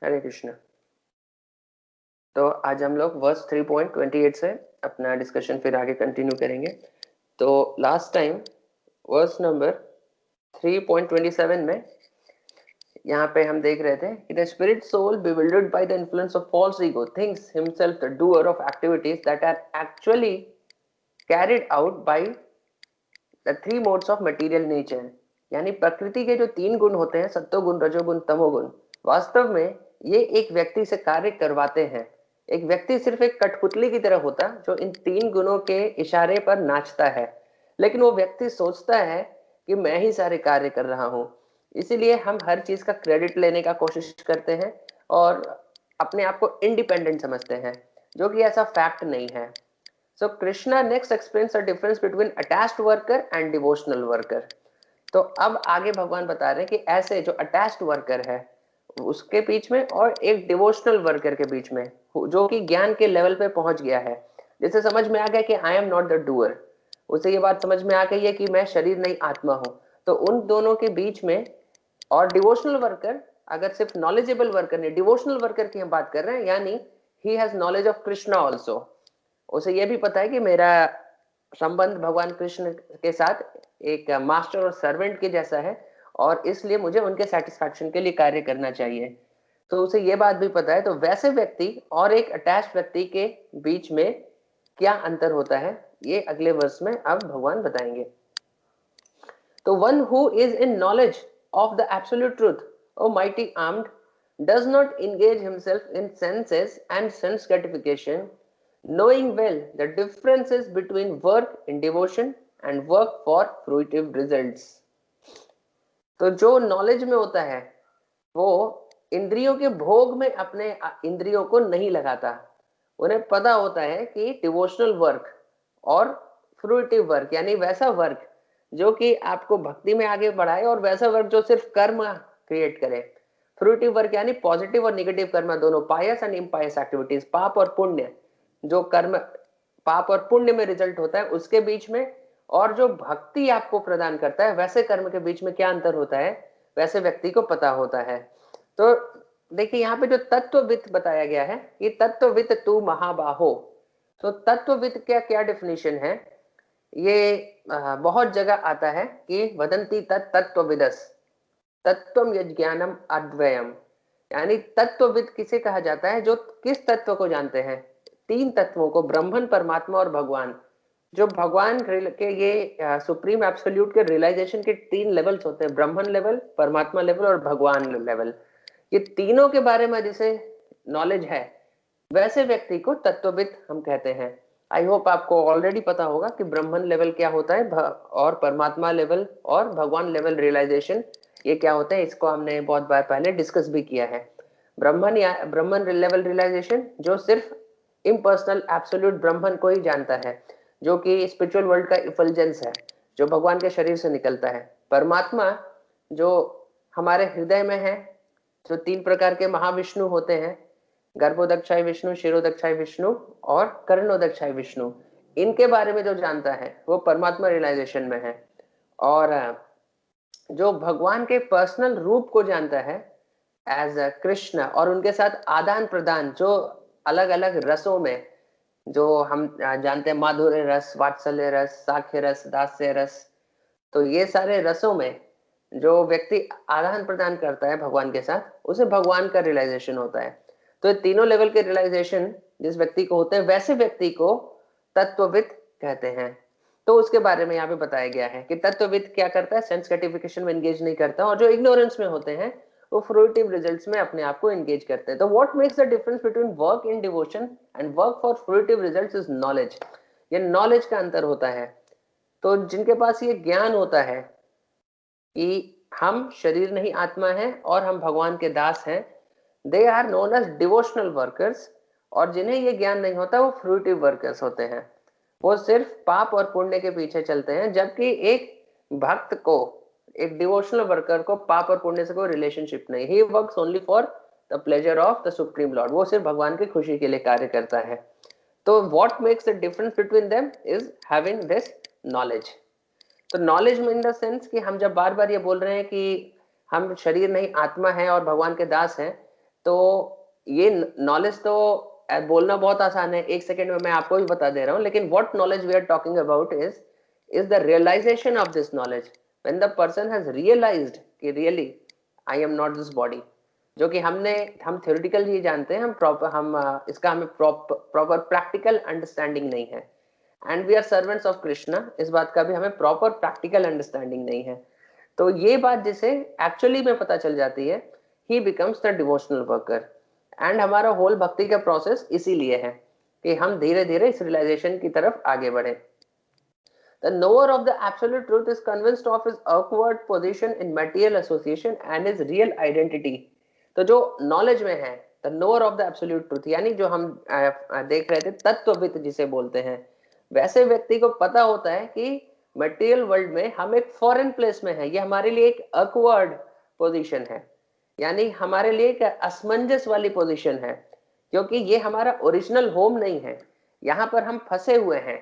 हरे कृष्ण। तो आज हम लोग वर्स 3.28 से अपना डिस्कशन फिर आगे कंटिन्यू करेंगे। तो लास्ट टाइम वर्स नंबर 3.27 में यहाँ पे हम देख रहे थे कि the spirit soul bewildered by the influence of false ego thinks himself the doer of activities that are actually carried out by the three modes of material nature। यानी प्रकृति के जो तीन गुण होते हैं, सत्वगुण, रजोगुण, तमोगुण, वास्तव में ये एक व्यक्ति से कार्य करवाते हैं। एक व्यक्ति सिर्फ एक कठपुतली की तरह होता जो इन तीन गुणों के इशारे पर नाचता है, लेकिन वो व्यक्ति सोचता है कि मैं ही सारे कार्य कर रहा हूं। इसीलिए हम हर चीज का क्रेडिट लेने का कोशिश करते हैं और अपने आप को इंडिपेंडेंट समझते हैं, जो कि ऐसा फैक्ट नहीं है। So Krishna next explains the difference between attached worker and devotional worker। तो अब आगे भगवान बता रहे हैं कि ऐसे जो अटैच्ड वर्कर है उसके बीच में और एक डिवोशनल वर्कर के बीच में, जो कि ज्ञान के लेवल पे पहुंच गया है, जिसे समझ में आ गया कि आई एम नॉट द डूअर, उसे ये बात समझ में आ गई है कि मैं शरीर नहीं आत्मा हूं। तो उन दोनों के बीच में, और डिवोशनल वर्कर, अगर सिर्फ नॉलेजेबल वर्कर नहीं, डिवोशनल वर्कर की हम बात कर रहे हैं, यानी he has knowledge of Krishna also. उसे यह भी पता है कि मेरा संबंध भगवान कृष्ण के साथ एक मास्टर और सर्वेंट के जैसा है और इसलिए मुझे उनके सेटिस्फैक्शन के लिए कार्य करना चाहिए। तो उसे यह बात भी पता है। तो वैसे व्यक्ति और एक अटैच व्यक्ति के बीच में क्या अंतर होता है, ये अगले वर्ष में अब भगवान बताएंगे। तो one who is in knowledge of the absolute truth, O mighty armed, does not engage himself in senses and sense gratification, knowing well the differences between work in devotion and work for fruitive results। तो जो knowledge में होता है वो इंद्रियों के भोग में अपने इंद्रियों को नहीं लगाता। उन्हें पता होता है कि डिवोशनल वर्क और फ्रूटिव वर्क, यानी वैसा वर्क जो कि आपको भक्ति में आगे बढ़ाए और वैसा वर्क जो सिर्फ कर्म क्रिएट करे। फ्रूटिव वर्क यानी पॉजिटिव और निगेटिव कर्म दोनों, पायस एंड इम्पायस एक्टिविटीज, पाप और पुण्य, जो कर्म पाप और पुण्य में रिजल्ट होता है उसके बीच में, और जो भक्ति आपको प्रदान करता है वैसे कर्म के बीच में क्या अंतर होता है, वैसे व्यक्ति को पता होता है। तो देखिए यहाँ पे जो तत्वविद बताया गया है कि तत्वविद तू महाबाहो। तो तत्वविद क्या क्या डेफिनेशन है, ये बहुत जगह आता है कि वदंती तत्वविदस तत्वम यज्ञानम अद्वयम। यानी तत्वविद किसे कहा जाता है, जो किस तत्व को जानते हैं, तीन तत्वों को, ब्रह्मन, परमात्मा और भगवान। जो भगवान के ये सुप्रीम एब्सोल्यूट के रियलाइजेशन के तीन लेवल्स होते हैं, ब्रह्मन लेवल, परमात्मा लेवल और भगवान लेवल। ये तीनों के बारे में जिसे नॉलेज है वैसे व्यक्ति को तत्वविद हम कहते हैं। आई होप आपको ऑलरेडी पता होगा कि ब्रह्मन लेवल क्या होता है और परमात्मा लेवल और भगवान लेवल रियलाइजेशन ये क्या होता है, इसको हमने बहुत बार पहले डिस्कस भी किया है। ब्रह्मन या ब्रह्मन लेवल रियलाइजेशन जो सिर्फ इम्पर्सनल एब्सोल्यूट ब्रह्मन को ही जानता है, जो कि स्पिरिचुअल वर्ल्ड का इफल्जेंस है, जो भगवान के शरीर से निकलता है। परमात्मा जो हमारे हृदय में है, जो तीन प्रकार के महाविष्णु होते हैं, गर्भोदक्षाय विष्णु, शिरोदक्षाय विष्णु और कर्णोदक्षाय विष्णु, इनके बारे में जो जानता है वो परमात्मा रियलाइजेशन में है। और जो भगवान के पर्सनल रूप को जानता है एज कृष्ण, और उनके साथ आदान प्रदान, जो अलग अलग रसों में, जो हम जानते हैं, माधुर्य रस, वात्सल्य रस, साख्य रस, दास्य रस, तो ये सारे रसों में जो व्यक्ति आदान प्रदान करता है भगवान के साथ, उसे भगवान का रियलाइजेशन होता है। तो ये तीनों लेवल के रियलाइजेशन जिस व्यक्ति को होते हैं वैसे व्यक्ति को तत्वविद कहते हैं। तो उसके बारे में यहाँ पे बताया गया है कि तत्वविद क्या करता है, सेंस ग्रेटिफिकेशन में एंगेज नहीं करता, और जो इग्नोरेंस में होते हैं वो फ्रूटिव रिजल्ट्स में अपने आप को एंगेज करते हैं। तो what makes the difference between work in devotion and work for fruitive results is knowledge. ये नॉलेज का अंतर होता है। तो जिनके पास ये ज्ञान होता है कि हम शरीर नहीं आत्मा है और हम भगवान के दास हैं, they are known as devotional workers. और जिन्हें ये ज्ञान नहीं होता वो फ्रूटिव वर्कर्स होते हैं। वो सिर्फ पाप और पुण्य के पीछे चलते हैं, जबकि एक भक्त को, एक डिवोशनल वर्कर को पाप और पुण्य से कोई रिलेशनशिप नहीं। He works only for the pleasure of the supreme Lord. वो सिर्फ भगवान की खुशी के लिए कार्य करता है। तो what makes the difference between them is having this knowledge. तो नॉलेज इन द सेंस कि हम जब बार बार ये बोल रहे हैं कि हम शरीर नहीं आत्मा है और भगवान के दास हैं, तो ये नॉलेज तो बोलना बहुत आसान है, एक सेकंड में मैं आपको भी बता दे रहा हूँ, लेकिन what knowledge we are talking about is the realisation of this knowledge when the person has realised कि really I am not this body, जो कि हम थ्योरेटिकल ही जानते हैं, इसका हमें प्रॉपर प्रैक्टिकल अंडरस्टैंडिंग नहीं है, and we are servants of Krishna, इस बात का भी हमें प्रॉपर प्रैक्टिकल अंडरस्टैंडिंग नहीं है। तो ये बात जिसे एक्चुअली में पता चल जाती है, ही becomes the devotional worker. And हमारा होल भक्ति का प्रोसेस इसीलिए है कि हम धीरे धीरे इस रियलाइजेशन की तरफ आगे बढ़े। The knower of the absolute truth is convinced of his awkward position in material association and his real identity। तो जो नॉलेज में है, the knower of the absolute truth, यानी जो हम देख रहे थे तत्वविद जिसे बोलते हैं, वैसे व्यक्ति को पता होता है कि मटेरियल वर्ल्ड में हम एक फॉरेन प्लेस में है, ये हमारे लिए एक अकवर्ड पोजीशन है, यानी हमारे लिए एक असमंजस वाली पोजीशन है, क्योंकि ये हमारा ओरिजिनल होम नहीं है, यहाँ पर हम फंसे हुए हैं।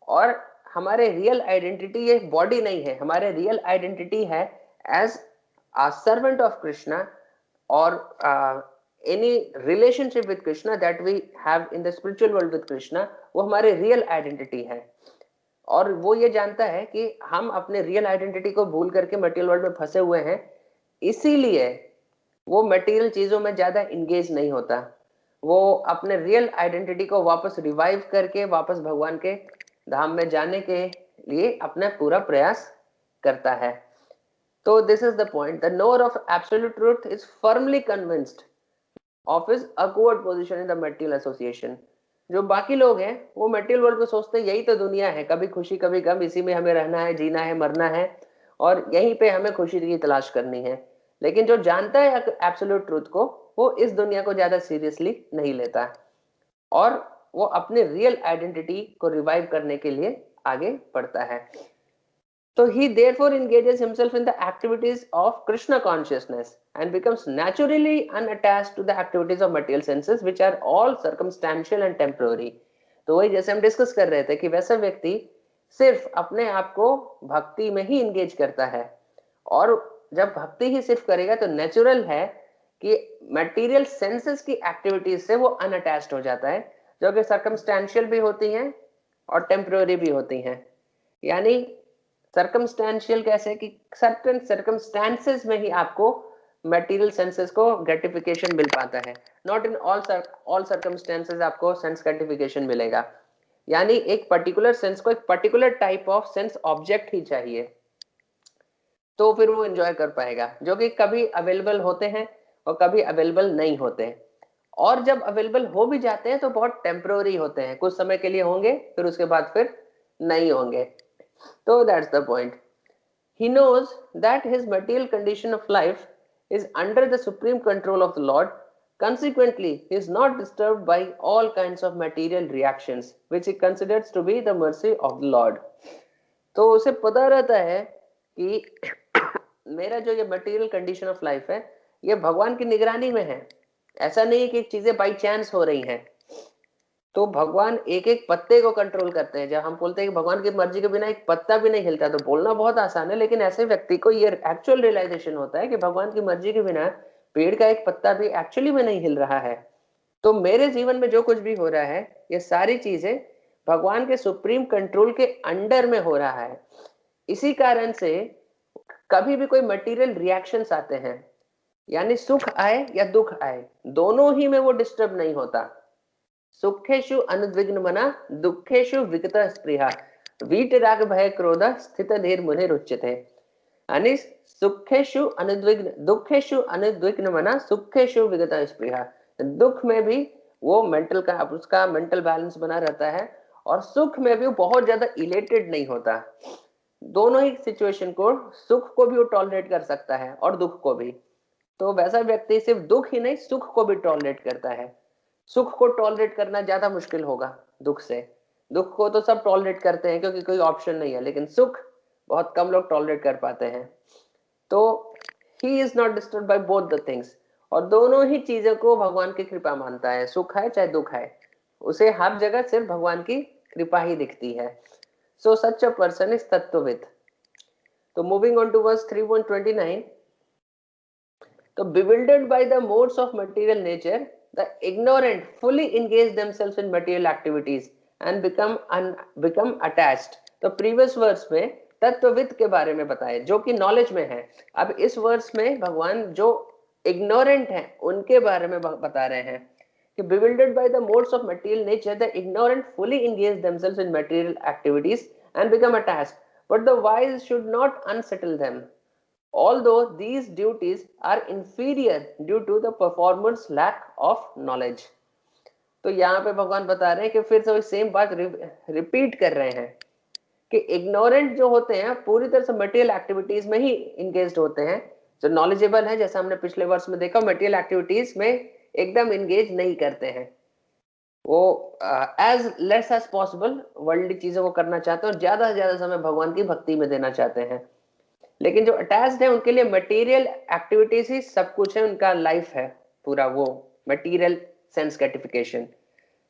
और हमारे रियल आइडेंटिटी ये बॉडी नहीं है, हमारे रियल आइडेंटिटी है as a servant of Krishna और any relationship with Krishna that we have in the spiritual world with Krishna, वो हमारे रियल आइडेंटिटी है। और वो ये जानता है कि हम अपने रियल आइडेंटिटी को भूल करके मटेरियल वर्ल्ड में फंसे हुए हैं, इसीलिए वो मटेरियल चीजों में ज्यादा इंगेज नहीं होता, वो अपने रियल आइडेंटिटी को वापस रिवाइव करके वापस भगवान के धाम में जाने के लिए अपना पूरा प्रयास करता है। तो this is the point, the knower of absolute truth is firmly convinced of his awkward position in the material association. जो बाकी लोग हैं वो मटेरियल वर्ल्ड में सोचते हैं यही तो दुनिया है, कभी खुशी कभी गम, इसी में हमें रहना है, जीना है, मरना है, और यहीं पे हमें खुशी की तलाश करनी है। लेकिन जो जानता है एब्सोल्यूट ट्रूथ को, वो इस दुनिया को ज्यादा सीरियसली नहीं लेता, और वो अपने रियल आइडेंटिटी को रिवाइव करने के लिए आगे बढ़ता है। तो he therefore engages himself in the activities of Krishna consciousness and becomes naturally unattached to the activities of material senses which are all circumstantial and temporary। तो वही जैसे हम डिस्कस कर रहे थे कि वैसा व्यक्ति सिर्फ अपने आप को भक्ति में ही इंगेज करता है, और जब भक्ति ही सिर्फ करेगा तो नेचुरल है कि मटेरियल सेंसेस की एक्टिविटीज से वो अनअटैच्ड हो जाता है, जो कि सर्कमस्टेंशियल भी होती हैं और टेम्पररी भी होती हैं। यानी सर्कमस्टेंशियल कैसे कि सर्टेन सर्कमस्टेंसेस में ही आपको मटेरियल सेंसेस को ग्रेटिफिकेशन मिल पाता है, नॉट इन ऑल सर्कमस्टेंसेस आपको सेंस ग्रेटिफिकेशन मिलेगा। यानी एक पर्टिकुलर सेंस को एक particular type of sense object ही चाहिए, तो फिर वो एंजॉय कर पाएगा, जो कि कभी अवेलेबल होते हैं और कभी अवेलेबल नहीं होते हैं, और जब अवेलेबल हो भी जाते हैं तो बहुत टेम्पररी होते हैं, कुछ समय के लिए होंगे फिर उसके बाद फिर नहीं होंगे। तो that's the point. He knows that his material condition of life is under the supreme control of the Lord. Consequently, he is not disturbed by all kinds of material reactions, which he considers to be the mercy of the Lord. तो उसे पता रहता है कि मेरा जो ये material condition of life है ये भगवान की निगरानी में है, ऐसा नहीं है कि चीजें बाई चांस हो रही हैं। तो भगवान एक एक पत्ते को कंट्रोल करते हैं। जब हम बोलते हैं कि भगवान की मर्जी के बिना एक पत्ता भी नहीं हिलता, तो बोलना बहुत आसान है, लेकिन ऐसे व्यक्ति को ये एक्चुअल रियलाइजेशन होता है कि भगवान की मर्जी के बिना पेड़ का एक पत्ता भी एक्चुअली में नहीं हिल रहा है। तो मेरे जीवन में जो कुछ भी हो रहा है ये सारी चीजें भगवान के सुप्रीम कंट्रोल के अंडर में हो रहा है। इसी कारण से कभी भी कोई मटेरियल रिएक्शंस आते हैं, यानी सुख आए या दुख आए, दोनों ही में वो डिस्टर्ब नहीं होता। सुखेषु अनुद्विग्न मना दुखेषु विगत स्पृहा वीतराग भय क्रोध स्थित धीर मुनि रुच्यते। यानी सुखेषु अनुद्विग्न दुखेषु अनुद्विग्न मना सुखेषु विगत स्पृहा, दुख में भी वो मेंटल का उसका मेंटल बैलेंस बना रहता है, और सुख में भी वो बहुत ज्यादा इलेटेड नहीं होता। दोनों ही सिचुएशन को, सुख को भी वो टॉलरेट कर सकता है और दुख को भी। तो वैसा व्यक्ति सिर्फ दुख ही नहीं सुख को भी टॉलरेट करता है। सुख को टॉलरेट करना ज्यादा मुश्किल होगा दुख से। दुख को तो सब टॉलरेट करते हैं क्योंकि कोई ऑप्शन नहीं है, लेकिन सुख बहुत कम लोग टॉलरेट कर पाते हैं। तो he is not disturb by both the things, और दोनों ही चीजों को भगवान की कृपा मानता है, सुख है चाहे दुख है, उसे हर जगह सिर्फ भगवान की कृपा ही दिखती है। सो सच अ पर्सन इज तत्वविद। तो मूविंग ऑन टू वर्स 3.29, तो bewildered by the modes of material nature, the ignorant fully engage themselves in material activities and become attached. तो प्रीवियस वर्स में तत्वविद के बारे में बताए जो कि नॉलेज में है। अब इस वर्स में भगवान जो इग्नोरेंट है उनके बारे में बता रहे हैं कि bewildered by the modes of material nature, the ignorant fully engage themselves in material activities and become attached, but the wise should not unsettle them, although these duties are inferior due to the performer's lack of knowledge. तो यहाँ पे भगवान बता रहे हैं कि फिर से वही सेम बात रिपीट कर रहे हैं कि इग्नोरेंट जो होते हैं पूरी तरह से मटेरियल एक्टिविटीज में ही इंगेज होते हैं, जो नॉलेजेबल है जैसे हमने पिछले वर्ष में देखा मटेरियल एक्टिविटीज में एकदम इंगेज नहीं करते हैं, वो as less as possible worldly चीजों को करना चाहते हैं और ज्यादा से ज्यादा समय भगवान की भक्ति में देना चाहते हैं। लेकिन जो अटैच्ड है उनके लिए मटेरियल एक्टिविटीज ही सब कुछ है, उनका लाइफ है पूरा वो मटेरियल सेंस ग्रेटिफिकेशन।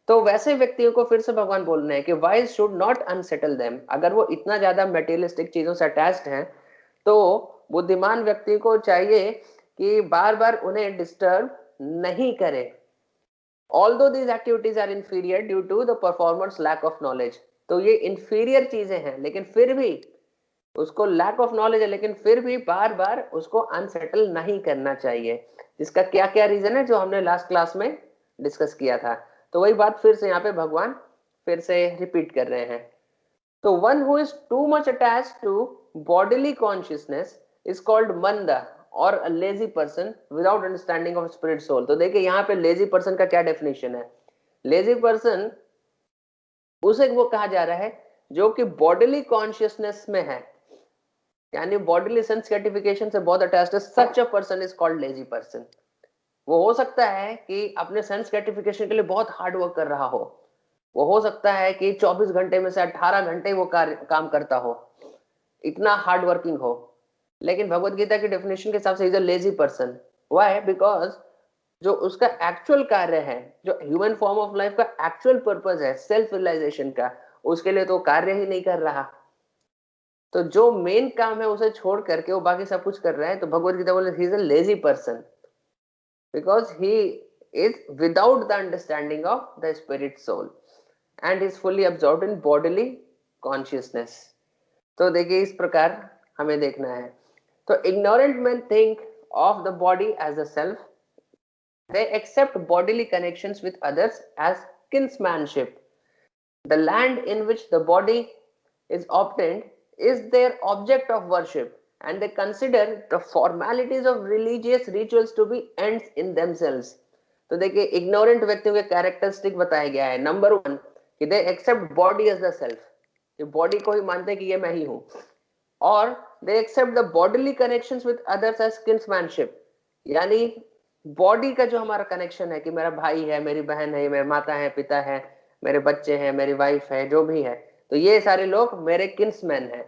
तो वैसे व्यक्तियों को फिर से भगवान बोल रहे हैं कि wise should not unsettle them. अगर वो इतना ज्यादा मटेरियलिस्टिक चीजों से अटैच्ड हैं तो बुद्धिमान व्यक्ति को चाहिए कि बार बार उन्हें डिस्टर्ब नहीं करे। Although these activities are inferior due to the performers lack of knowledge. तो ये इंफीरियर चीजें हैं लेकिन फिर भी उसको लैक ऑफ नॉलेज है, लेकिन फिर भी बार बार उसको अनसेटल नहीं करना चाहिए। जिसका क्या क्या रीजन है जो हमने लास्ट क्लास में डिस्कस किया था। तो वही बात फिर से यहाँ पे भगवान फिर से रिपीट कर रहे हैं। तो one who is too much attached to bodily consciousness is called मंदा और a lazy person without understanding of spirit soul. तो देखिए यहाँ पे लेजी पर्सन का क्या डेफिनेशन है। लेजी पर्सन उसे वो कहा जा रहा है जो कि बॉडीली कॉन्शियसनेस में है, यानी बॉडीली सेंस ग्रेटिफिकेशन से बहुत अटैच्ड है। Such a person is called lazy person. वो हो सकता है कि अपने सेंस ग्रेटिफिकेशन के लिए बहुत हार्ड वर्क कर रहा हो, वो हो सकता है कि 24 घंटे में से 18 घंटे वो काम करता हो, इतना हार्ड वर्किंग हो, लेकिन भगवत गीता की डेफिनेशन के हिसाब से is a lazy person. Why? Because जो उसका एक्चुअल कार्य है, जो ह्यूमन फॉर्म ऑफ लाइफ का एक्चुअल पर्पस है सेल्फ रियलाइजेशन का, उसके लिए तो कार्य ही नहीं कर रहा। तो जो मेन काम है उसे छोड़ करके वो बाकी सब कुछ कर रहा है। तो भगवत गीता बोले he is a lazy person because he is without the understanding of the spirit soul and is fully absorbed in bodily consciousness। तो देखिए इस प्रकार हमें देखना है। तो ignorant men think of the body as a self, they accept bodily connections with others as kinsmanship, the land in which the body is obtained is their object of worship and they consider the formalities of religious rituals to be ends in themselves। तो देखिए ignorant व्यक्तियों के characteristic बताया गया है। Number 1 कि they accept body as the self, कि body को ही मानते हैं कि ये मैं ही हूं, और they accept the bodily connections with others as kinsmanship, यानी बॉडी का जो हमारा कनेक्शन है कि मेरा भाई है, मेरी बहन है, मेरे माता है, पिता है, मेरे बच्चे हैं, मेरी वाइफ है, जो भी है, तो ये सारे लोग मेरे किन्समैन हैं,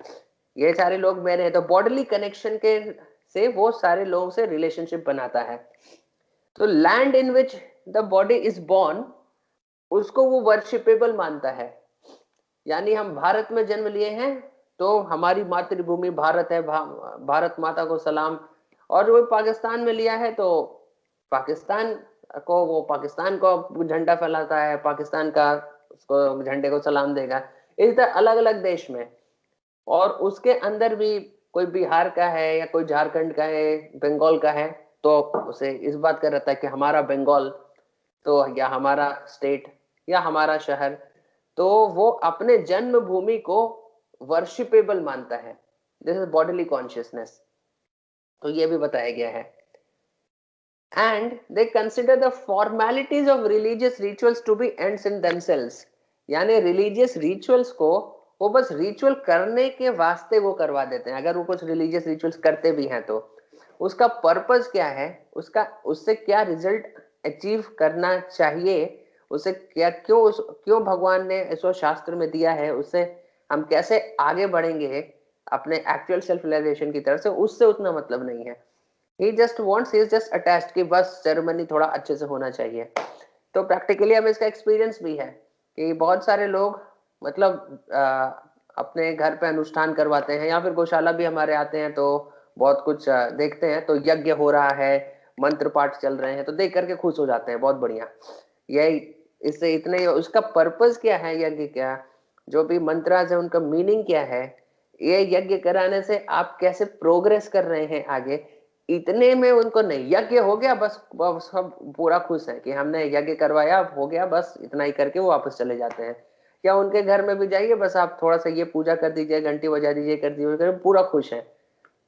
ये सारे लोग मेरे हैं। तो बॉडीली कनेक्शन के से वो सारे लोगों से रिलेशनशिप बनाता है। तो land in which the body is born, उसको वो वर्शिपेबल मानता है। यानी हम भारत में जन्म लिए हैं तो हमारी मातृभूमि भारत है, भारत माता को सलाम। और वो पाकिस्तान में लिया है तो पाकिस्तान को, वो पाकिस्तान को झंडा फैलाता है, पाकिस्तान का उसको झंडे को सलाम देगा। इस तरह अलग अलग देश में, और उसके अंदर भी कोई बिहार का है या कोई झारखंड का है, बंगाल का है, तो उसे इस बात का रहता है कि हमारा बंगाल तो, या हमारा स्टेट या हमारा शहर, तो वो अपने जन्मभूमि को वर्शिपेबल मानता है। This is bodily consciousness. तो ये भी बताया गया है। And they consider the formalities of religious rituals to be ends in themselves, यानी रिलीजियस रिचुअल्स को वो बस रिचुअल करने के वास्ते वो करवा देते हैं। अगर वो कुछ रिलीजियस रिचुअल्स करते भी हैं तो उसका पर्पस क्या है, उसका उससे क्या रिजल्ट अचीव करना चाहिए, उसे क्या क्यों भगवान ने इसको शास्त्र में दिया है, उससे हम कैसे आगे बढ़ेंगे अपने एक्चुअल सेल्फ रियलाइजेशन की तरफ से, उससे उतना मतलब नहीं है। he just wants, he is just attached कि बस सेरेमनी थोड़ा अच्छे से होना चाहिए। तो प्रैक्टिकली हमें इसका एक्सपीरियंस भी है कि बहुत सारे लोग मतलब अपने घर पे अनुष्ठान करवाते हैं, या फिर गौशाला भी हमारे आते हैं तो बहुत कुछ देखते हैं, तो यज्ञ हो रहा है, मंत्र पाठ चल रहे हैं तो देख करके खुश हो जाते हैं, बहुत बढ़िया। यही इससे इतने, उसका पर्पस क्या है यज्ञ क्या, जो भी मंत्रास है उनका मीनिंग क्या है, ये यज्ञ कराने से आप कैसे प्रोग्रेस कर रहे हैं आगे, इतने में उनको नहीं, यज्ञ हो गया बस, सब पूरा खुश है कि हमने यज्ञ करवाया, हो गया, बस इतना ही करके वो वापस चले जाते हैं। या उनके घर में भी जाइए, बस आप थोड़ा सा ये पूजा कर दीजिए, घंटी बजा दीजिए, कर दीजिए, पूरा खुश है।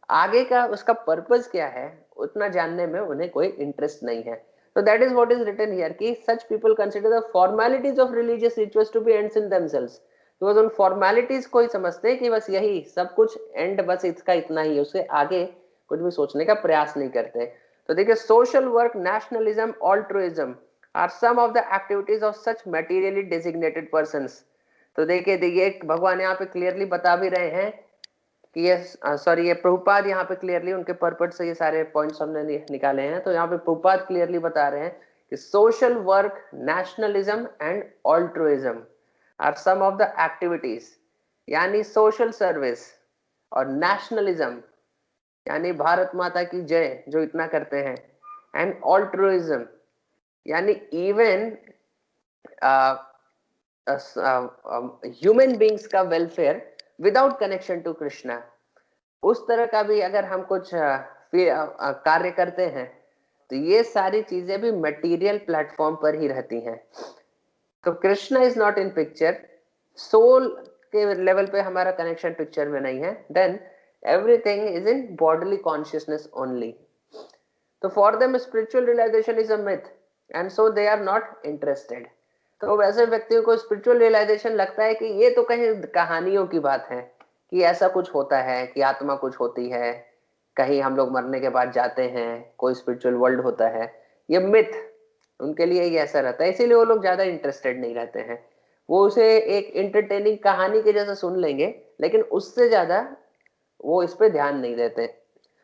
आगे का उसका पर्पस क्या है उतना जानने में उन्हें कोई इंटरेस्ट नहीं है। So that is what is written here कि such people consider the formalities of religious rituals to be ends in themselves। तो बस उन फॉर्मेलिटीज को ही समझते हैं कि बस यही सब कुछ एंड, बस इसका इतना ही, उससे आगे कुछ भी सोचने का प्रयास नहीं करते। तो देखिए, social work, nationalism, altruism are some of the activities of such materially designated persons. तो देखिए भगवान यहाँ पे क्लियरली बता भी रहे हैं कि ये सॉरी, ये प्रभुपाद यहाँ पे क्लियरली उनके पर्पस से ये सारे पॉइंट्स हमने निकाले हैं। तो यहाँ पे प्रभुपाद क्लियरली बता रहे हैं कि social work, nationalism and altruism are some of the activities, यानी सोशल सर्विस और नेशनलिज्म यानी भारत माता की जय जो इतना करते हैं, एंड ऑल्ट्रुइज्म यानी इवन ह्यूमन बींग्स का welfare without connection to Krishna, उस तरह का भी अगर हम कुछ कार्य करते हैं तो ये सारी चीजें भी मटेरियल प्लेटफॉर्म पर ही रहती हैं। तो Krishna is not in picture, soul के लेवल पे हमारा कनेक्शन पिक्चर में नहीं है, then everything is in bodily consciousness only. तो for them spiritual realisation is a myth and so they are not interested. तो वैसे व्यक्तियों को स्पिरिचुअल रियलाइजेशन लगता है कि ये तो कहीं कहानियों की बात है, कि ऐसा कुछ होता है कि आत्मा कुछ होती है, कहीं हम लोग मरने के बाद जाते हैं, कोई स्पिरिचुअल वर्ल्ड होता है, ये मिथ उनके लिए ये ऐसा रहता है, इसीलिए वो लोग ज्यादा इंटरेस्टेड नहीं रहते हैं। वो उसे एक इंटरटेनिंग कहानी के जैसा सुन लेंगे, लेकिन उससे ज्यादा वो इस पे ध्यान नहीं देते।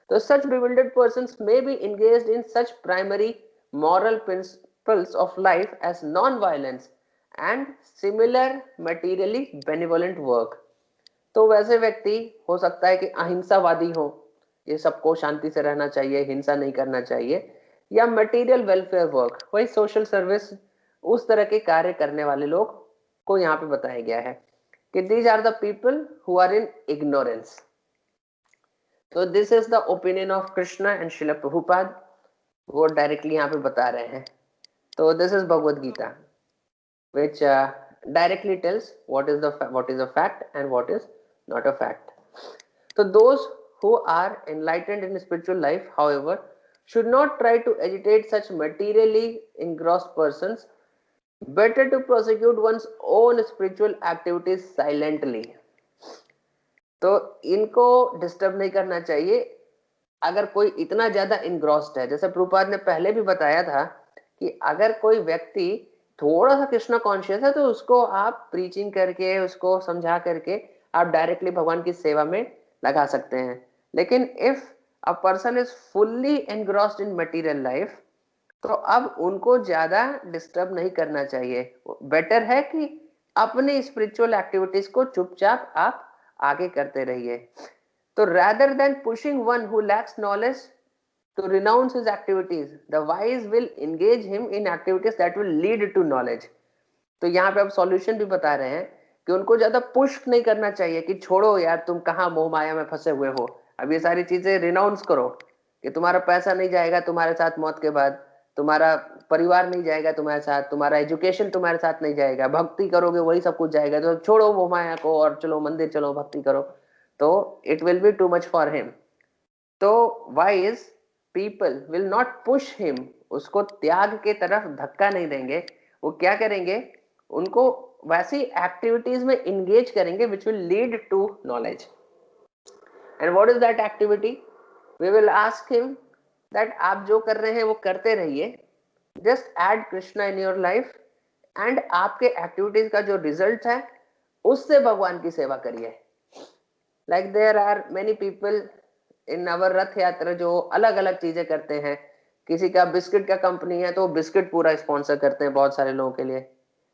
तो such bewildered persons may be engaged in such primary moral principles of life as non-violence and similar materially benevolent work। तो वैसे व्यक्ति हो सकता है कि अहिंसावादी हो, ये सबको शांति से रहना चाहिए, हिंसा नहीं करना चाहिए, या मटेरियल वेलफेयर वर्क, वही सोशल सर्विस, उस तरह के कार्य करने वाले लोग को यहाँ पे बताया गया है कि these are the people who are in ignorance। तो this is the opinion of Krishna and Srila Prabhupada, वो डायरेक्टली यहाँ पे बता रहे हैं। तो this is Bhagavad Gita which directly tells what is a fact and what is not a fact. So those who are enlightened in spiritual life, however, should not try to agitate such materially engrossed persons. Better to prosecute one's own spiritual activities silently। तो इनको disturb नहीं करना चाहिए अगर कोई इतना ज्यादा engrossed है। जैसे प्रभुपाद ने पहले भी बताया था कि अगर कोई व्यक्ति थोड़ा सा कृष्ण कॉन्शियस है तो उसको आप प्रीचिंग करके, उसको समझा करके आप डायरेक्टली भगवान की सेवा में लगा सकते हैं। लेकिन if a person is fully engrossed in material life, तो अब उनको ज्यादा डिस्टर्ब नहीं करना चाहिए। बेटर है कि अपनी स्पिरिचुअल एक्टिविटीज को चुपचाप आप आगे करते रहिए। तो rather than pushing one who lacks knowledge to renounce his activities, the wise will engage him in activities that will lead to knowledge। तो यहाँ पे अब सॉल्यूशन भी बता रहे हैं कि उनको ज्यादा पुश नहीं करना चाहिए कि छोड़ो यार, तुम कहाँ मोह माया में फंसे हुए हो, अब ये सारी चीजें रिनाउंस करो, कि तुम्हारा पैसा नहीं जाएगा तुम्हारे साथ मौत के बाद, तुम्हारा परिवार नहीं जाएगा तुम्हारे साथ, तुम्हारा एजुकेशन तुम्हारे साथ नहीं जाएगा, भक्ति करोगे वही सब कुछ जाएगा, तो छोड़ो मोह माया को और चलो मंदिर चलो भक्ति करो। तो it will be too much for him. तो wise people will not push him, उसको त्याग के तरफ धक्का नहीं देंगे। वो क्या करेंगे, उनको वैसी एक्टिविटीज में इंगेज करेंगे which will lead to knowledge. And what is that activity? We will ask him that आप जो कर रहे हैं वो करते रहिए, just add Krishna in your life, and आपके एक्टिविटीज का जो रिजल्ट है उससे भगवान की सेवा करिए। Like there are many people in our Rath Yatra जो अलग अलग चीजें करते हैं। किसी का बिस्किट का कंपनी है तो बिस्किट पूरा स्पॉन्सर करते हैं बहुत सारे लोगों के लिए,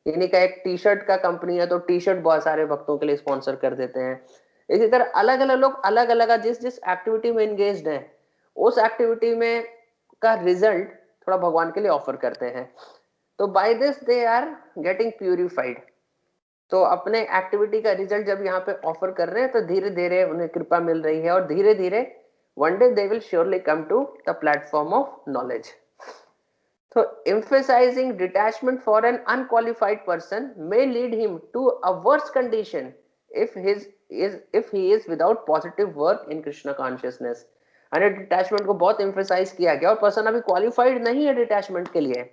किन्हीं का एक टी शर्ट का कंपनी है तो टी शर्ट बहुत सारे भक्तों के लिए स्पॉन्सर कर देते हैं। इसी तरह अलग अलग लोग अलग अलग जिस जिस एक्टिविटी में इंगेज्ड हैं उस एक्टिविटी में का रिजल्ट थोड़ा भगवान के लिए ऑफर करते हैं। तो by this they are getting purified. तो अपने एक्टिविटी का रिजल्ट जब यहाँ पे ऑफर कर रहे हैं तो धीरे धीरे उन्हें कृपा मिल रही है और धीरे धीरे one day they will surely come to the platform of knowledge. So emphasizing detachment for an unqualified person may lead him to a worse condition if he is without positive work in Krishna consciousness. अरे detachment को बहुत emphasise किया गया और person अभी qualified नहीं है detachment के लिए,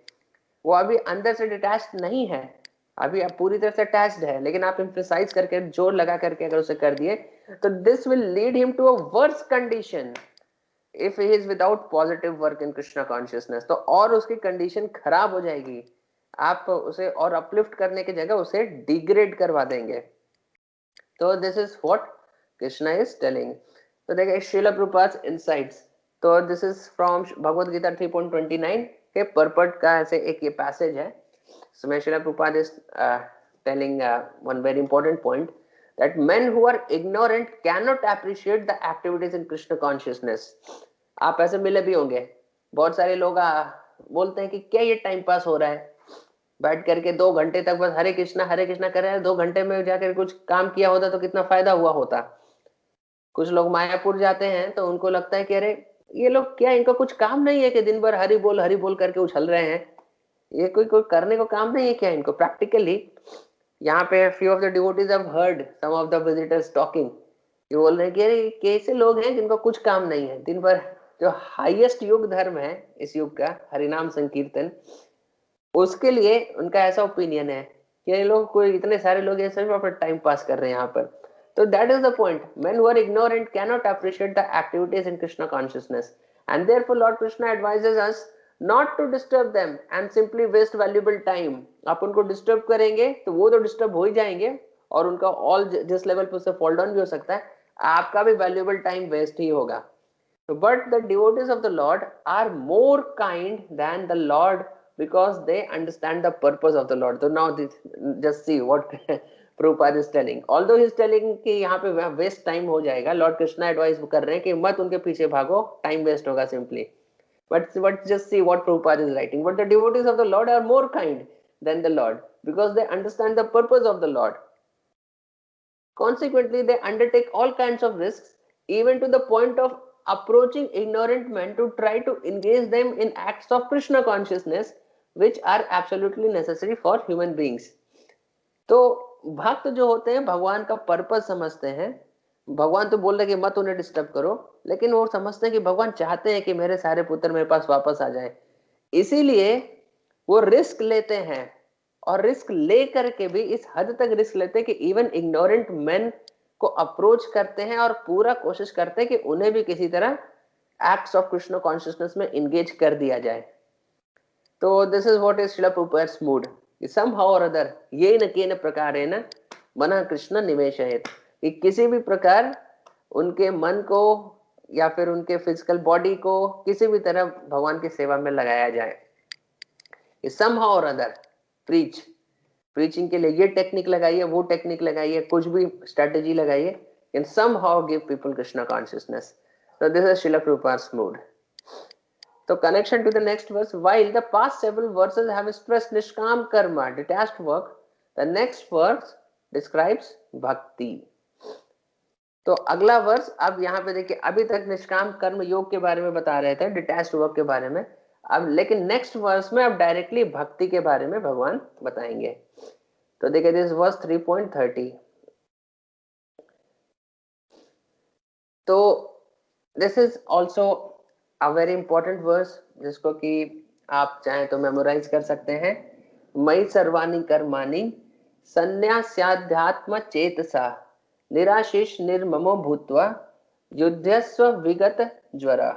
वो अभी अंदर से डिटैच्ड नहीं है, अभी आप पूरी तरह से अटैच्ड है, लेकिन आप एम्फेसाइज करके जोर लगा करके अगर उसे कर दिए तो this will lead him to a worse condition if he is without positive work in Krishna consciousness. तो और उसकी कंडीशन खराब हो जाएगी, आप उसे और अपलिफ्ट करने की जगह उसे डिग्रेड करवा देंगे। तो this is what Krishna is telling. तो देखिए श्रील प्रभुपाद इनसाइट्स, तो this is from Bhagavad Gita 3.29 के परपट का ऐसे एक ये पैसेज है। इसमें Srila Prabhupada is telling one very important point that men who are ignorant cannot appreciate the activities in Krishna consciousness। आप ऐसे मिले भी होंगे, बहुत सारे लोग बोलते हैं कि क्या ये टाइम पास हो रहा है, बैठ करके 2 घंटे तक बस हरे कृष्णा कर रहे हैं, 2 घंटे में जाकर कुछ काम किया होता तो कितना फायदा हुआ होता। कुछ लोग मायापुर जाते हैं तो उनको लगता है कि अरे ये लोग क्या, इनको कुछ काम नहीं है कि दिन भर हरि बोल करके उछल रहे हैं, ये कोई करने को काम नहीं है क्या इनको प्रैक्टिकली। यहाँ पे few of the devotees have heard some of the visitors talking, ये बोल रहे हैं कि अरे कैसे लोग हैं जिनको कुछ काम नहीं है दिन भर। जो हाईएस्ट युग धर्म है इस युग का हरिनाम संकीर्तन, उसके लिए उनका ऐसा ओपिनियन है कि ये लोग कोई इतने सारे लोग हैं सिर्फ अपना टाइम पास कर रहे हैं यहाँ पर। तो that is the point, men who are ignorant cannot appreciate the activities in Krishna consciousness and therefore Lord Krishna advises us not to disturb them and simply waste valuable time। आप उनको disturb करेंगे तो वो तो disturb हो ही जाएंगे और उनका ऑल जिस लेवल पे उससे फॉल डाउन भी हो सकता है, आपका भी वैल्यूएबल टाइम वेस्ट ही होगा। But the devotees of the lord are more kind than the lord because they understand the purpose of the Lord। So now this, just see what Prabhupada is telling, although he is telling कि यहाँ पे waste time हो जाएगा, Lord Krishna advice कर रहे हैं कि मत उनके पीछे भागो, टाइम वेस्ट होगा simply. But just see what Prabhupada is writing, but the devotees of the Lord are more kind than the Lord because they understand the purpose of the Lord। Consequently they undertake all kinds of risks even to the point of approaching ignorant men to try to engage them in acts of Krishna consciousness which are absolutely necessary for human beings। तो भक्त जो होते हैं भगवान का purpose समझते हैं, भगवान तो बोल रहे कि मत उन्हें डिस्टर्ब करो, लेकिन वो समझते हैं कि भगवान चाहते हैं कि मेरे सारे पुत्र मेरे पास वापस आ जाए, इसीलिए वो रिस्क लेते हैं। और रिस्क ले करके भी इस हद तक रिस्क लेते हैं कि इवन इग्नोरेंट मैन को अप्रोच करते हैं और पूरा कोशिश करते हैं कि उन्हें भी किसी तरह एक्ट्स ऑफ कृष्ण कॉन्शियसनेस में इंगेज कर दिया जाए। तो this is what is Srila Prabhupada's mood, somehow or other ये न केन प्रकारेण मन कृष्ण निवेशयेत, कि किसी भी प्रकार उनके मन को या फिर उनके फिजिकल बॉडी को किसी भी तरह भगवान की सेवा में लगाया जाए। somehow or other प्रीचिंग के लिए ये टेक्निक लगाइए, वो टेक्निक लगाइए, कुछ भी स्ट्रेटेजी लगाइए, and somehow give people Krishna consciousness। So this is Srila Prabhupada's mood। So connection to the next verse, while the past several verses have stressed nishkam karma, detached work, the next verse describes bhakti। तो अगला verse अब यहाँ पे देखिए, अभी तक निष्काम कर्म योग के बारे में बता रहे थे, डिटैच्ड वर्क के बारे में, अब लेकिन नेक्स्ट वर्स में अब डायरेक्टली भक्ति के बारे में भगवान बताएंगे। तो देखिए दिस वर्स 3.30। तो this is also a very important verse जिसको कि आप चाहें तो मेमोराइज कर सकते हैं। मयि सर्वाणि कर्माणि संन्यास्याध्यात्म चेतसा निराशिष निर्ममो भूत्वा युध्यस्व विगत ज्वरा।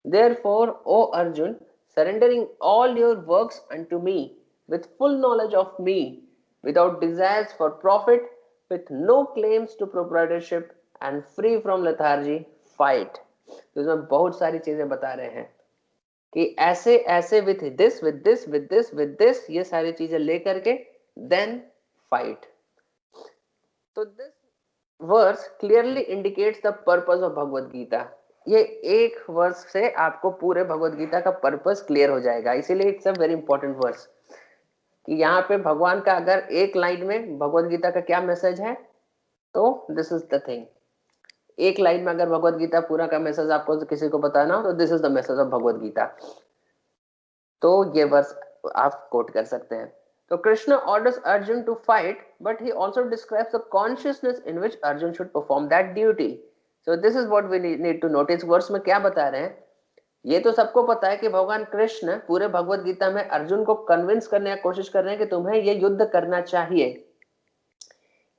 Therefore, O Arjun, surrendering all your works unto me with full knowledge of me, without desires for profit, with no claims to proprietorship and free from lethargy, fight। तो इसमें बहुत सारी चीजें बता रहे हैं कि ऐसे ऐसे with this, with this, with this, with this, ये सारी चीजें लेकर के then fight। तो this verse clearly indicates the purpose of Bhagavad Gita। ये एक वर्स से आपको पूरे भगवत गीता का पर्पस क्लियर हो जाएगा। इसीलिए it's a very important verse कि यहाँ पे भगवान का अगर एक लाइन में भगवत गीता का क्या मैसेज है, तो दिस इज द थिंग। एक लाइन में अगर भगवत गीता पूरा का मैसेज आपको किसी को बताना हो तो this is the message of Bhagavad Gita. तो ये वर्स आप कोट कर सकते हैं। तो Krishna orders Arjuna to fight, but he also describes the consciousness in which Arjuna should perform that duty. So this is what we need to notice. Verse में क्या बता रहे हैं, ये तो सबको पता है कि भगवान कृष्ण पूरे भगवत गीता में अर्जुन को कन्विंस करने की कोशिश कर रहे हैं कि तुम्हें ये युद्ध करना चाहिए,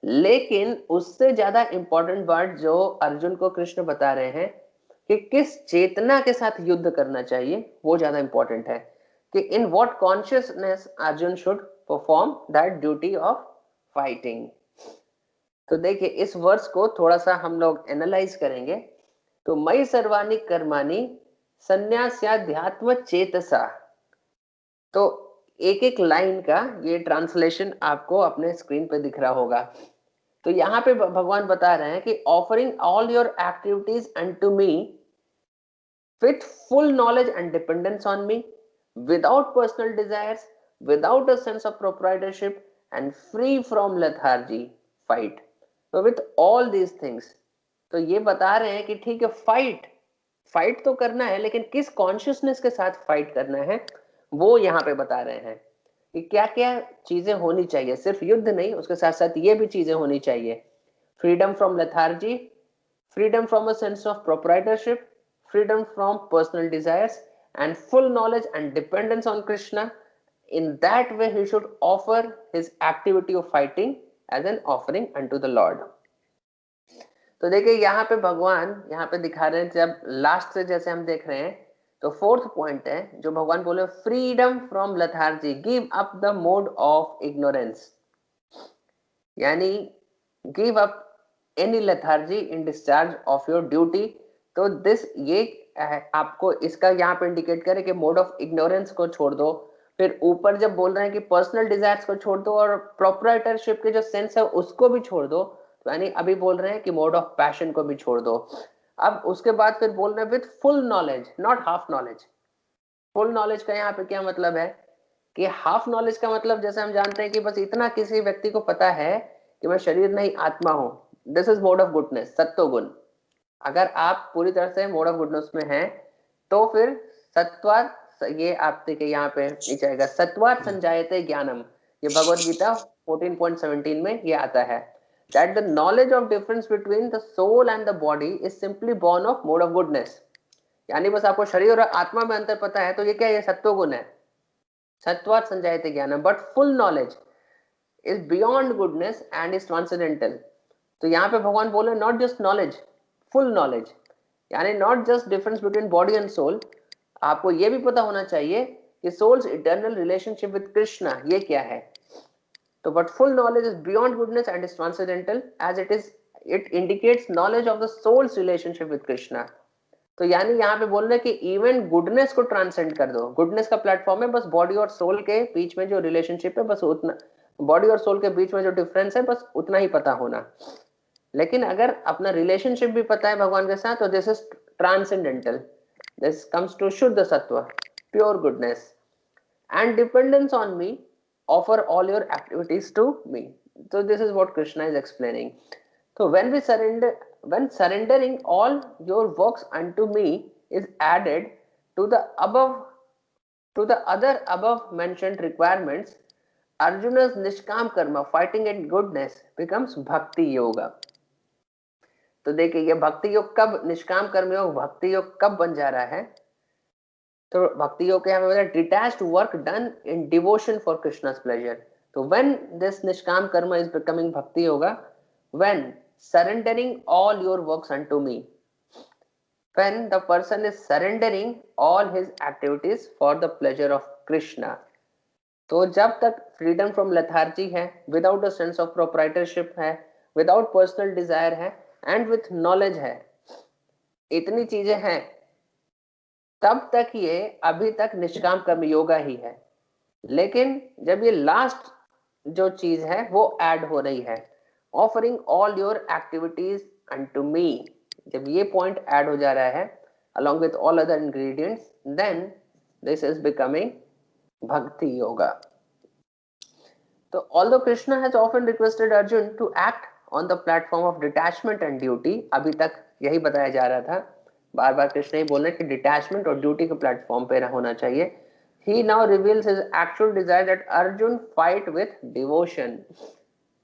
लेकिन उससे ज्यादा इंपॉर्टेंट बात जो अर्जुन को कृष्ण बता रहे हैं कि किस चेतना के साथ युद्ध करना चाहिए, वो ज्यादा इंपॉर्टेंट है कि in what consciousness Arjun should perform that duty of fighting. तो देखिए इस वर्स को थोड़ा सा हम लोग एनालाइज करेंगे। तो मई सर्वाणि कर्माणि संन्यास्याध्यात्म चेतसा, तो एक एक लाइन का ये ट्रांसलेशन आपको अपने स्क्रीन पे दिख रहा होगा। तो यहाँ पे भगवान बता रहे हैं कि offering all your activities unto me with full knowledge and dependence on me, without personal desires, without a sense of proprietorship, and free from lethargy, fight. So with all these things, तो ये बता रहे हैं कि ठीक है, fight तो करना है, लेकिन किस कॉन्शियसनेस के साथ फाइट करना है वो यहाँ पे बता रहे हैं कि क्या क्या चीजें होनी चाहिए। सिर्फ युद्ध नहीं, उसके साथ साथ ये भी चीजें होनी चाहिए। Freedom from lethargy, freedom from a sense of proprietorship, freedom from personal desires, and full knowledge and dependence on Krishna. In that way, he should offer his activity of fighting as an offering unto the Lord. तो देखिए यहाँ पे भगवान यहाँ पे दिखा रहे हैं, जब लास्ट से जैसे हम देख रहे हैं, तो फोर्थ पॉइंट है जो भगवान बोले, freedom from lethargy, give up the mode of ignorance, यानी give up any lethargy in discharge of your duty. तो दिस ये आपको इसका यहाँ पे इंडिकेट करे कि मोड ऑफ इग्नोरेंस को छोड़ दो। फिर ऊपर जब बोल रहे हैं कि पर्सनल डिजायर्स को छोड़ दो और प्रोप्राइटरशिप के जो सेंस है उसको भी छोड़ दो, तो यानी अभी बोल रहे हैं कि मोड ऑफ पैशन को भी छोड़ दो। अब उसके बाद फिर बोल रहे हैं with full knowledge, not half knowledge. Full knowledge का यहाँ पे क्या मतलब है कि हाफ नॉलेज का मतलब जैसे हम जानते हैं कि बस इतना किसी व्यक्ति को पता है कि मैं शरीर नहीं आत्मा हूं, this is mode of goodness, सत्व गुण। अगर आप पूरी तरह से मोड ऑफ गुडनेस में हैं तो फिर सत्वात, ये आप देखिए यहाँ पे नीचे आएगा, सत्वात संजायते ज्ञानम, ये भगवत गीता 14.17 में ये आता है, that the knowledge of difference between the soul and the body is simply born of mode of goodness। यानी बस आपको शरीर और आत्मा में अंतर पता है तो ये क्या है, ये सत्व गुण है, सत्वात संजायते ज्ञानम। But full knowledge is beyond goodness and is transcendental। तो यहाँ पे भगवान बोले not just knowledge, full knowledge, यानी not just difference between body and soul, आपको ये भी पता होना चाहिए कि soul's eternal relationship with Krishna ये क्या है। तो but full knowledge is beyond goodness and is transcendental as it indicates knowledge of the soul's relationship with Krishna. तो यानी यहाँ पे बोल रहे हैं कि इवन गुडनेस को ट्रांसेंड कर दो। गुडनेस का प्लेटफॉर्म है बस बॉडी और सोल के बीच में जो रिलेशनशिप है, बस उतना, बॉडी और सोल के बीच में जो डिफरेंस है बस उतना ही पता होना। लेकिन अगर अपना रिलेशनशिप भी पता है भगवान के साथ तो this is transcendental, this comes to shuddha sattva, pure goodness and dependence on me, offer all your activities to me. तो this is what Krishna is explaining. So when surrendering all your works unto me is added to the other above mentioned requirements, Arjuna's nishkam karma, fighting in goodness, becomes bhakti yoga। तो देखिए ये भक्ति योग कब, निष्काम कर्म योग भक्ति योग कब बन जा रहा है, तो भक्ति योग के हमें मतलब detached work done in devotion for Krishna's pleasure. तो when this nishkam karma is becoming भक्ति yoga, when surrendering all your works unto me, when the person is surrendering all his activities for the pleasure of Krishna। तो जब तक freedom from lethargy है, without a sense of proprietorship है, without personal Dzire है, and with knowledge है, इतनी चीजें हैं, तब तक ये अभी तक निष्काम कर्म योगा ही है। लेकिन जब ये लास्ट जो चीज है वो ऐड हो रही है, offering all your activities unto me, जब ये पॉइंट ऐड हो जा रहा है along with all other ingredients, then this is becoming bhakti yoga. So although Krishna has often requested Arjun to act on the platform of detachment and duty, अभी तक यही बताया जा रहा था, बार बार कृष्ण ही बोल रहे कि डिटैचमेंट और ड्यूटी के प्लेटफॉर्म पे होना चाहिए. He now reveals his actual desire that Arjun fight with devotion.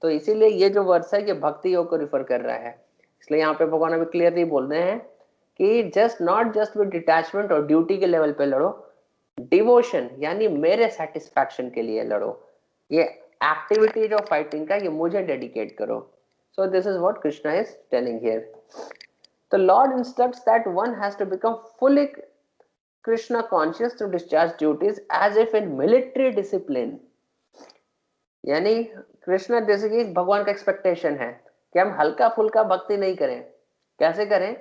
तो इसीलिए ये जो वर्स है ये भक्ति योग को रिफर कर रहा है. इसलिए यहाँ पे भगवान अभी क्लियरली बोल रहे हैं कि just not just with detachment और ड्यूटी के लेवल पे लड़ो, डिवोशन यानी मेरे सेटिस्फैक्शन के लिए लड़ो. ये एक्टिविटी जो फाइटिंग का ये मुझे डेडिकेट करो. सो this is what Krishna is telling here. The Lord instructs that one has to become fully Krishna conscious to discharge duties as if in military discipline. यानी कृष्ण जैसे कि भगवान का एक्सपेक्टेशन है कि हम हल्का फुल्का भक्ति नहीं करें. कैसे करें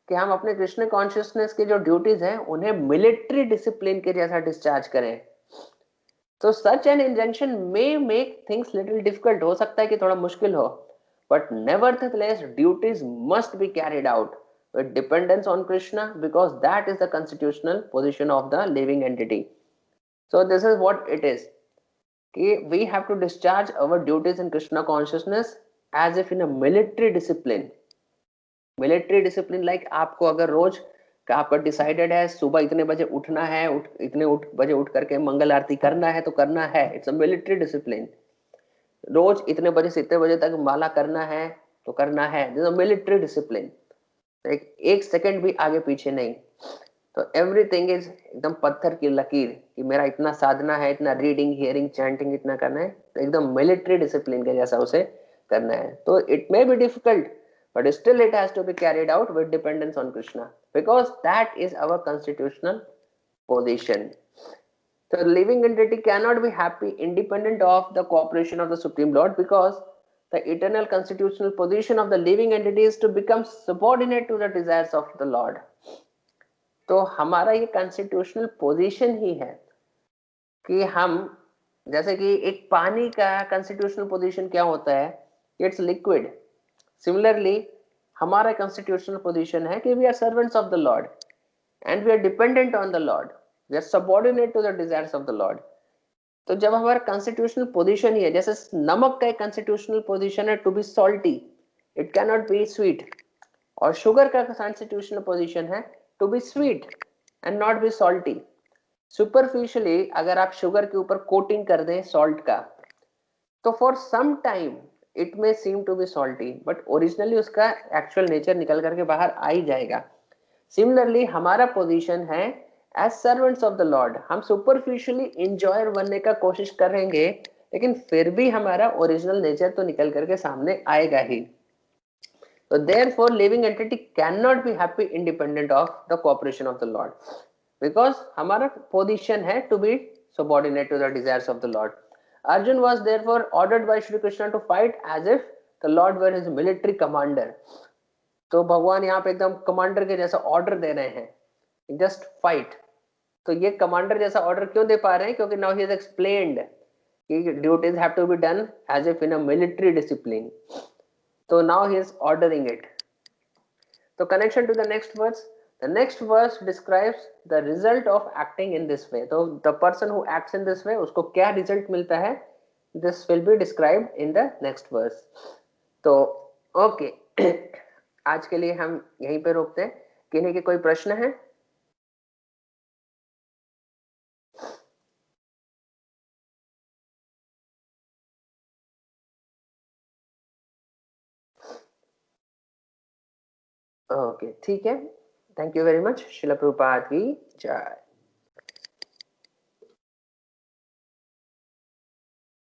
कि हम अपने कृष्ण कॉन्शियसनेस की जो ड्यूटीज हैं उन्हें मिलिट्री डिसिप्लिन के जैसा डिस्चार्ज करें. तो such an injunction may make things little difficult. हो सकता है कि थोड़ा मुश्किल हो, but nevertheless duties must be carried out with dependence on Krishna because that is the constitutional position of the living entity. So this is what it is. We have to discharge our duties in Krishna consciousness as if in a military discipline. Military discipline like आपको अगर रोज का आपका decided है सुबह इतने बजे उठना है, इतने बजे उठ करके मंगल आरती करना है तो करना है. It's a military discipline. रोज इतने बजे से इतने बजे तक माला करना है तो करना है. This a military discipline. एक सेकंड भी आगे पीछे नहीं. तो एवरीथिंग इज एकदम पत्थर की लकीर कि मेरा इतना साधना है, इतना रीडिंग हियरिंग चैंटिंग इतना करना है, तो एकदम मिलिट्री डिसिप्लिन के जैसा उसे करना है. तो it may be difficult but still it has to be carried out with dependence on Krishna because that is our constitutional position. The living entity cannot be happy independent of the cooperation of the Supreme Lord because the eternal constitutional position of the living entity is to become subordinate to the desires of the Lord. तो हमारा ये constitutional position ही है कि हम जैसे कि एक पानी का कॉन्स्टिट्यूशनल पोजीशन क्या होता है, इट्स लिक्विड. सिमिलरली हमारा कॉन्स्टिट्यूशनल पोजीशन है कि we are servants of the lord and we are dependent on the lord, we are subordinate to the desires of the lord. तो जब हमारा कॉन्स्टिट्यूशनल पोजीशन ही है, जैसे नमक का एक कॉन्स्टिट्यूशनल पोजीशन है to be salty, it can not be sweet. और शुगर का कॉन्स्टिट्यूशनल पोजीशन है to be sweet and not be salty. Superficially अगर आप शुगर के ऊपर कोटिंग कर दें सॉल्ट का तो for some time it may seem to be salty but originally उसका एक्चुअल नेचर निकल करके बाहर आ ही जाएगा. सिमिलरली हमारा पोजीशन है as servants of the lord. हम सुपरफिशियली इंजॉयर बनने का कोशिश करेंगे लेकिन फिर भी हमारा ओरिजिनल नेचर तो निकल करके सामने आएगा ही. So therefore living entity cannot be happy independent of the cooperation of the Lord because हमारा position है to be subordinate to the desires of the Lord. Arjun was therefore ordered by Shri Krishna to fight as if the Lord were his military commander. तो भगवान यहाँ पे एकदम commander के जैसा order दे रहे हैं जस्ट फाइट. तो ये कमांडर जैसा ऑर्डर क्यों दे पा रहे हैं, क्योंकि नाउ ही हैज एक्सप्लेन्ड कि duties have to be done as if in a military discipline. So now he is ordering it. So connection to the next verse. The next verse describes the result of acting in this way. So the person who acts in this way, उसको क्या result मिलता है? This will be described in the next verse. तो okay, आज के लिए हम यहीं पे रोकते हैं. किन्हीं के कोई प्रश्न है? ओके ठीक है. Thank you very much. Srila Prabhupada की जय.